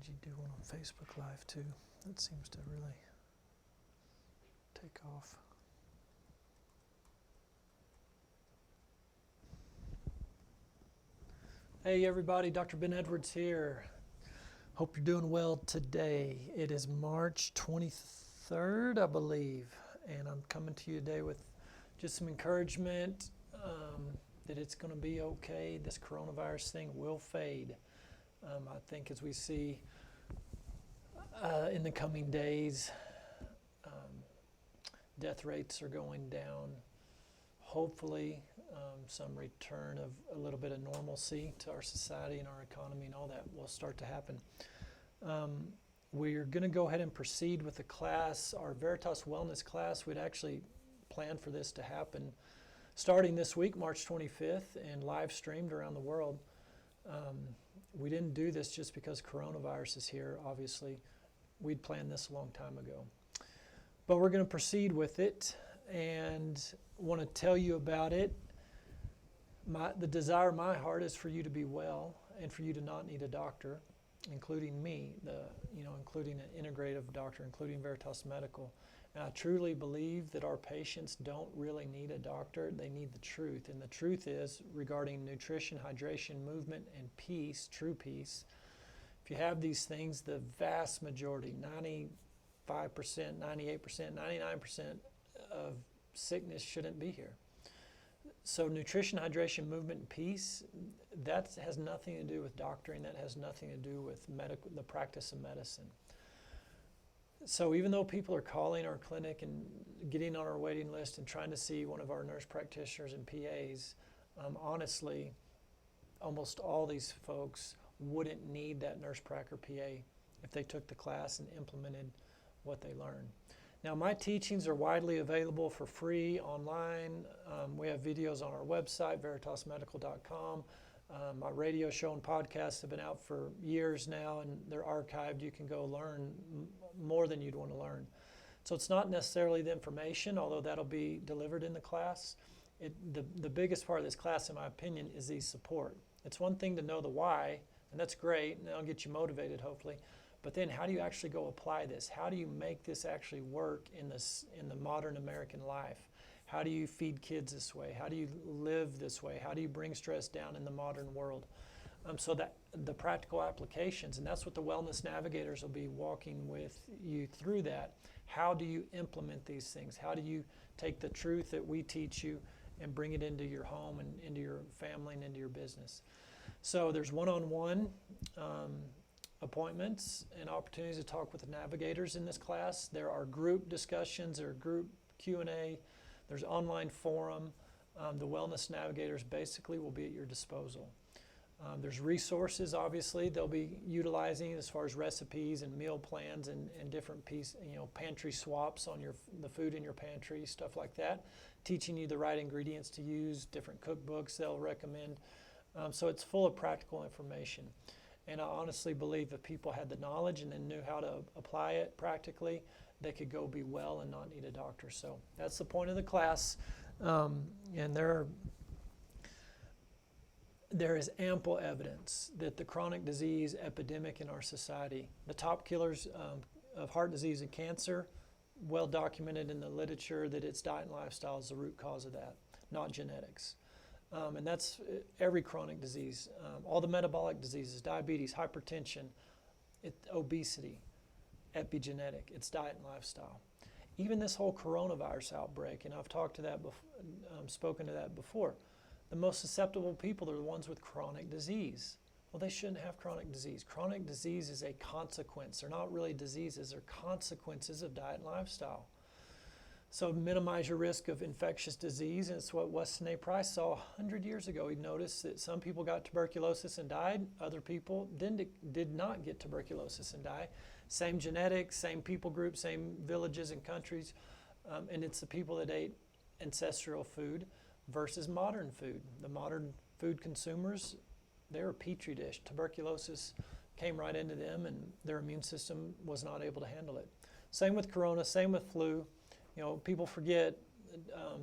could you do one on Facebook Live too? That seems to really take off. Hey everybody, Dr. Ben Edwards here. Hope you're doing well today. It is March 23rd, I believe, and I'm coming to you today with just some encouragement that it's going to be okay. This coronavirus thing will fade. I think as we see in the coming days, death rates are going down. Hopefully, some return of a little bit of normalcy to our society and our economy and all that will start to happen. We're going to go ahead and proceed with the class, our Veritas Wellness class. We'd actually planned for this to happen starting this week, March 25th, and live streamed around the world. We didn't do this just because coronavirus is here, obviously. We'd planned this a long time ago. But we're going to proceed with it and want to tell you about it. The desire of my heart is for you to be well and for you to not need a doctor, including me, including an integrative doctor, including Veritas Medical. And I truly believe that our patients don't really need a doctor, they need the truth. And the truth is regarding nutrition, hydration, movement, and peace, true peace. If you have these things, the vast majority, 95%, 98%, 99% of sickness shouldn't be here. So nutrition, hydration, movement, and peace, that has nothing to do with doctoring. That has nothing to do with the practice of medicine. So even though people are calling our clinic and getting on our waiting list and trying to see one of our nurse practitioners and PAs, honestly, almost all these folks wouldn't need that nurse prac or PA if they took the class and implemented what they learned. Now, my teachings are widely available for free online. We have videos on our website, veritasmedical.com. My radio show and podcasts have been out for years now, and they're archived. You can go learn more than you'd want to learn. So it's not necessarily the information, although that'll be delivered in the class. The biggest part of this class, in my opinion, is the support. It's one thing to know the why, and that's great, and that'll get you motivated, hopefully. But then how do you actually go apply this? How do you make this actually work in the modern American life? How do you feed kids this way? How do you live this way? How do you bring stress down in the modern world? So that the practical applications, and that's what the Wellness Navigators will be walking with you through that. How do you implement these things? How do you take the truth that we teach you and bring it into your home and into your family and into your business? So there's one-on-one appointments and opportunities to talk with the navigators in this class. There are group discussions, there are group Q&A, there's online forum. The Wellness Navigators basically will be at your disposal. There's resources, obviously, they'll be utilizing as far as recipes and meal plans and different pantry swaps on the food in your pantry, stuff like that, teaching you the right ingredients to use, different cookbooks they'll recommend. So it's full of practical information. And I honestly believe if people had the knowledge and then knew how to apply it practically, they could go be well and not need a doctor. So that's the point of the class. And there is ample evidence that the chronic disease epidemic in our society, the top killers of heart disease and cancer, well documented in the literature that it's diet and lifestyle is the root cause of that, not genetics. And that's every chronic disease, all the metabolic diseases, diabetes, hypertension, obesity, epigenetic, it's diet and lifestyle. Even this whole coronavirus outbreak, and I've talked to that, spoken to that before, the most susceptible people are the ones with chronic disease. Well, they shouldn't have chronic disease. Chronic disease is a consequence. They're not really diseases, they're consequences of diet and lifestyle. So minimize your risk of infectious disease, and it's what Weston A. Price saw 100 years ago. He noticed that some people got tuberculosis and died, other people did not get tuberculosis and die. Same genetics, same people group, same villages and countries, and it's the people that ate ancestral food versus modern food. The modern food consumers, they're a petri dish. Tuberculosis came right into them, and their immune system was not able to handle it. Same with corona, same with flu. People forget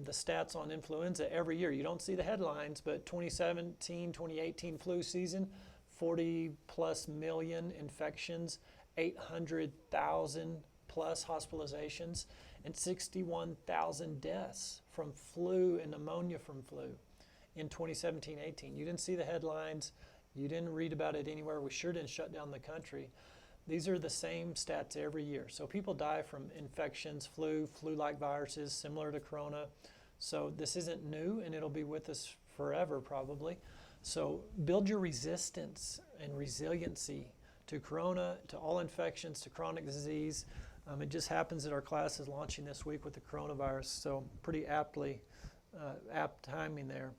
the stats on influenza every year. You don't see the headlines, but 2017, 2018 flu season, 40 plus million infections, 800,000 plus hospitalizations, and 61,000 deaths from flu and pneumonia from flu in 2017-18. You didn't see the headlines. You didn't read about it anywhere. We sure didn't shut down the country. These are the same stats every year. So people die from infections, flu-like viruses, similar to corona. So this isn't new, and it'll be with us forever probably. So build your resistance and resiliency to corona, to all infections, to chronic disease. It just happens that our class is launching this week with the coronavirus, so pretty apt timing there.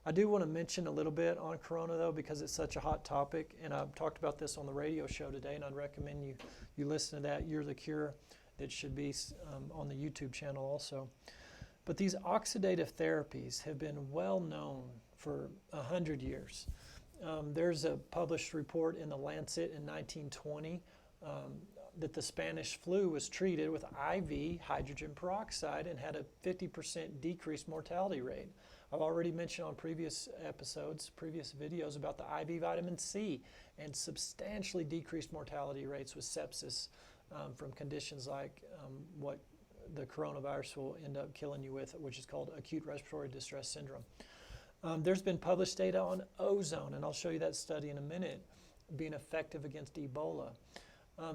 I do want to mention a little bit on corona, though, because it's such a hot topic, and I've talked about this on the radio show today, and I'd recommend you listen to that. You're the Cure. That should be on the YouTube channel also. But these oxidative therapies have been well known for 100 years. There's a published report in the Lancet in 1920 that the Spanish flu was treated with IV hydrogen peroxide and had a 50% decreased mortality rate. I've already mentioned on previous episodes, previous videos about the IV vitamin C and substantially decreased mortality rates with sepsis from conditions like what the coronavirus will end up killing you with, which is called acute respiratory distress syndrome. There's been published data on ozone, and I'll show you that study in a minute, being effective against Ebola.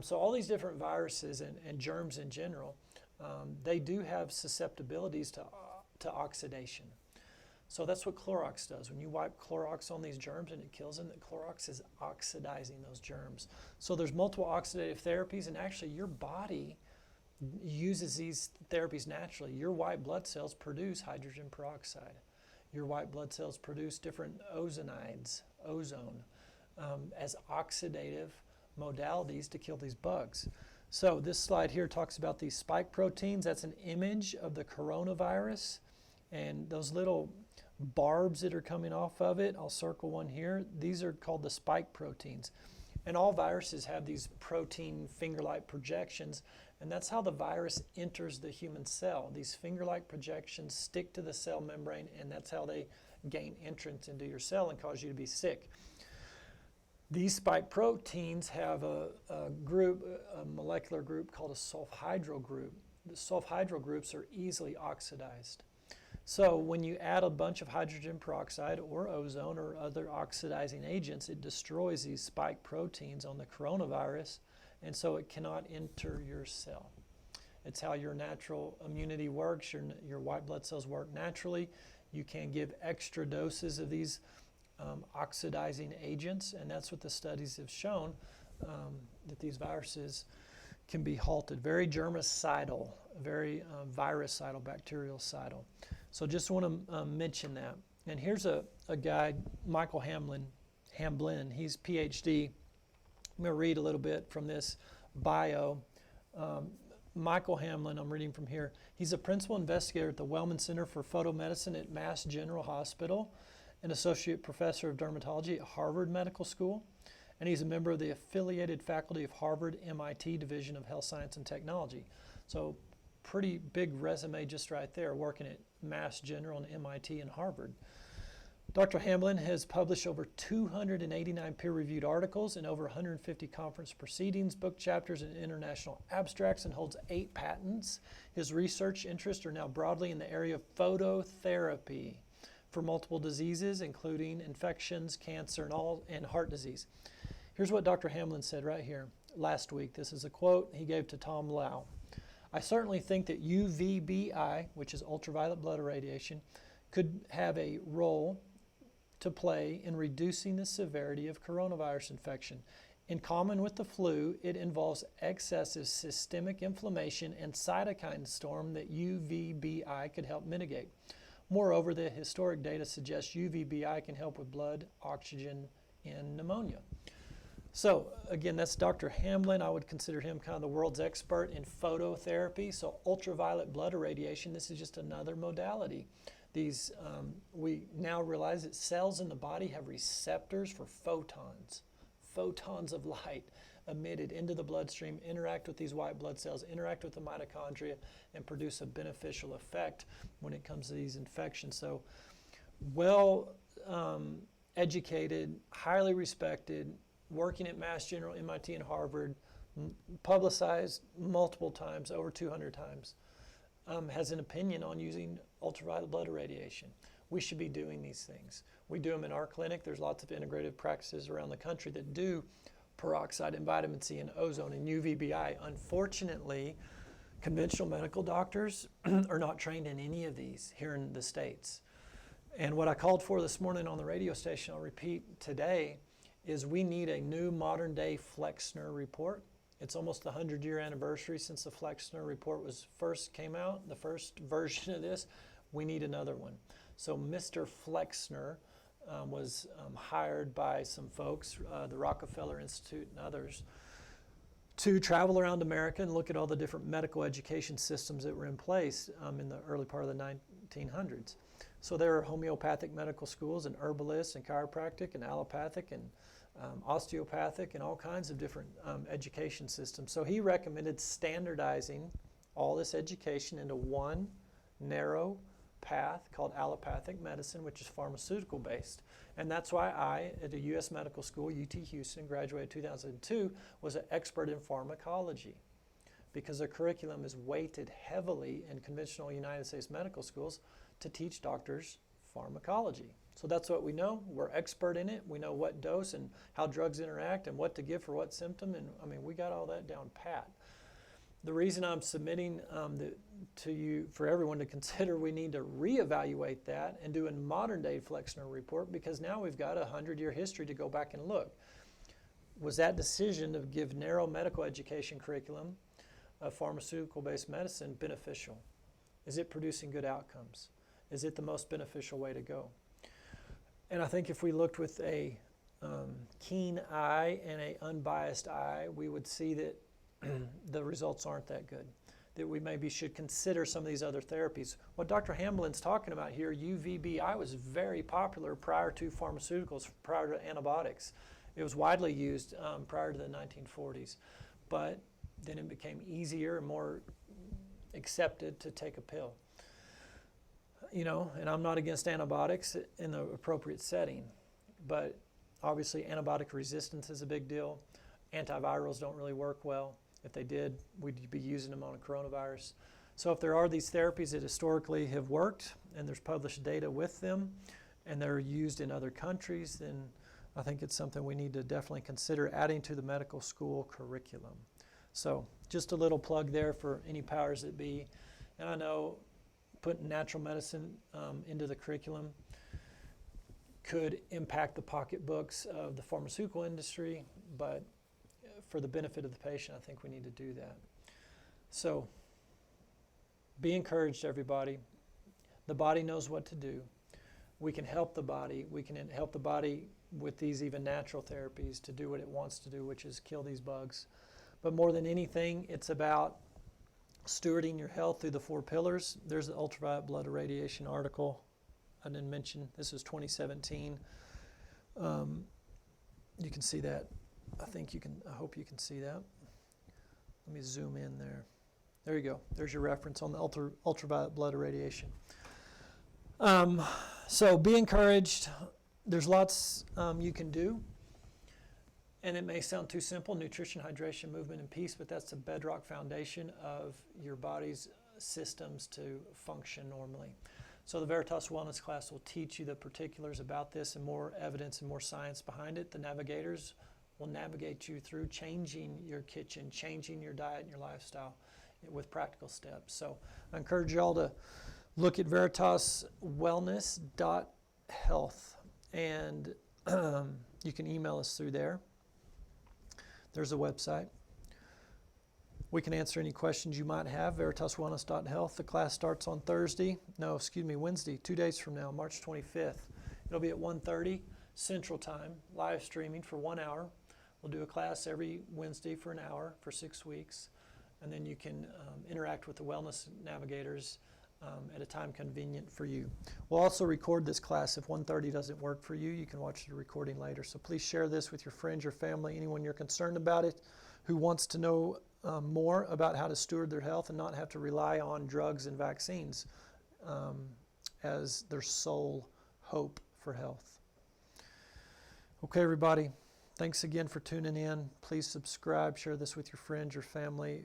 So all these different viruses and germs in general, they do have susceptibilities to oxidation. So that's what Clorox does. When you wipe Clorox on these germs and it kills them, the Clorox is oxidizing those germs. So there's multiple oxidative therapies, and actually your body uses these therapies naturally. Your white blood cells produce hydrogen peroxide. Your white blood cells produce different ozonides, ozone, as oxidative modalities to kill these bugs. So this slide here talks about these spike proteins. That's an image of the coronavirus, and those little barbs that are coming off of it, I'll circle one here. These are called the spike proteins. And all viruses have these protein finger-like projections, and that's how the virus enters the human cell. These finger-like projections stick to the cell membrane, and that's how they gain entrance into your cell and cause you to be sick. These spike proteins have a molecular group called a sulfhydryl group. The sulfhydryl groups are easily oxidized. So when you add a bunch of hydrogen peroxide or ozone or other oxidizing agents, it destroys these spike proteins on the coronavirus, and so it cannot enter your cell. It's how your natural immunity works. Your white blood cells work naturally. You can give extra doses of these oxidizing agents, and that's what the studies have shown, that these viruses can be halted. Very germicidal, very virucidal, bactericidal. So just want to mention that. And here's a guy, Michael Hamblin. He's PhD. I'm going to read a little bit from this bio. Michael Hamblin, I'm reading from here. He's a principal investigator at the Wellman Center for Photomedicine at Mass General Hospital, an associate professor of dermatology at Harvard Medical School, and he's a member of the affiliated faculty of Harvard MIT Division of Health Science and Technology. So pretty big resume just right there, working at Mass General and MIT and Harvard. Dr. Hamblin has published over 289 peer-reviewed articles and over 150 conference proceedings, book chapters, and international abstracts, and holds 8 patents. His research interests are now broadly in the area of phototherapy for multiple diseases, including infections, cancer, and heart disease. Here's what Dr. Hamblin said right here last week. This is a quote he gave to Tom Lau. I certainly think that UVBI, which is ultraviolet blood irradiation, could have a role to play in reducing the severity of coronavirus infection. In common with the flu, it involves excessive systemic inflammation and cytokine storm that UVBI could help mitigate. Moreover, the historic data suggests UVBI can help with blood oxygen in pneumonia. So again, that's Dr. Hamblin. I would consider him kind of the world's expert in phototherapy. So ultraviolet blood irradiation, this is just another modality. These, we now realize that cells in the body have receptors for photons of light emitted into the bloodstream, interact with these white blood cells, interact with the mitochondria, and produce a beneficial effect when it comes to these infections. So educated, highly respected, working at Mass General, MIT, and Harvard, publicized multiple times, over 200 times, has an opinion on using ultraviolet blood irradiation. We should be doing these things. We do them in our clinic. There's lots of integrative practices around the country that do peroxide and vitamin C and ozone and UVBI. Unfortunately, conventional medical doctors are not trained in any of these here in the States. And what I called for this morning on the radio station, I'll repeat today, is we need a new modern day Flexner report. It's almost the 100-year anniversary since the Flexner report first came out, the first version of this. We need another one. So Mr. Flexner was hired by some folks, the Rockefeller Institute and others, to travel around America and look at all the different medical education systems that were in place in the early part of the 1900s. So there are homeopathic medical schools and herbalists and chiropractic and allopathic and osteopathic and all kinds of different education systems. So he recommended standardizing all this education into one narrow path called allopathic medicine, which is pharmaceutical based. And that's why I, at a U.S. medical school, UT Houston, graduated 2002, was an expert in pharmacology, because the curriculum is weighted heavily in conventional United States medical schools to teach doctors pharmacology. So that's what we know. We're expert in it. We know what dose and how drugs interact and what to give for what symptom. And I mean, we got all that down pat. The reason I'm submitting to you, for everyone to consider, we need to reevaluate that and do a modern day Flexner report, because now we've got a 100-year history to go back and look. Was that decision to give narrow medical education curriculum of pharmaceutical-based medicine beneficial? Is it producing good outcomes? Is it the most beneficial way to go? And I think if we looked with a keen eye and an unbiased eye, we would see that the results aren't that good, that we maybe should consider some of these other therapies. What Dr. Hamblin's talking about here, UVBI, was very popular prior to pharmaceuticals, prior to antibiotics. It was widely used prior to the 1940s, but then it became easier and more accepted to take a pill. You know, and I'm not against antibiotics in the appropriate setting, but obviously antibiotic resistance is a big deal. Antivirals don't really work well. If they did, we'd be using them on a coronavirus. So if there are these therapies that historically have worked and there's published data with them and they're used in other countries, then I think it's something we need to definitely consider adding to the medical school curriculum. So just a little plug there for any powers that be. And I know putting natural medicine into the curriculum could impact the pocketbooks of the pharmaceutical industry, but for the benefit of the patient, I think we need to do that. So be encouraged, everybody. The body knows what to do. We can help the body. We can help the body with these even natural therapies to do what it wants to do, which is kill these bugs. But more than anything, it's about stewarding your health through the 4 pillars. There's the ultraviolet blood irradiation article I didn't mention. This is 2017. You can see that. I hope you can see that. Let me zoom in there. There you go. There's your reference on the ultraviolet blood irradiation. So be encouraged. There's lots you can do. And it may sound too simple, nutrition, hydration, movement, and peace, but that's the bedrock foundation of your body's systems to function normally. So the Veritas Wellness class will teach you the particulars about this and more evidence and more science behind it. The navigators will navigate you through changing your kitchen, changing your diet and your lifestyle with practical steps. So I encourage you all to look at veritaswellness.health, and you can email us through there. There's a website. We can answer any questions you might have, veritaswellness.health. The class starts on Wednesday, 2 days from now, March 25th. It'll be at 1:30 Central Time, live streaming for 1 hour. We'll do a class every Wednesday for an hour for 6 weeks, and then you can interact with the wellness navigators at a time convenient for you. We'll also record this class. If 1:30 doesn't work for you, you can watch the recording later. So please share this with your friends, your family, anyone you're concerned about it, who wants to know more about how to steward their health and not have to rely on drugs and vaccines as their sole hope for health. Okay, everybody. Thanks again for tuning in. Please subscribe, share this with your friends, your family.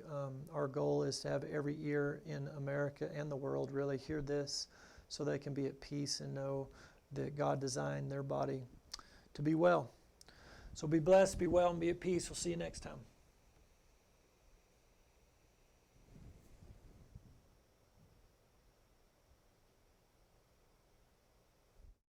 Our goal is to have every ear in America and the world really hear this so they can be at peace and know that God designed their body to be well. So be blessed, be well, and be at peace. We'll see you next time.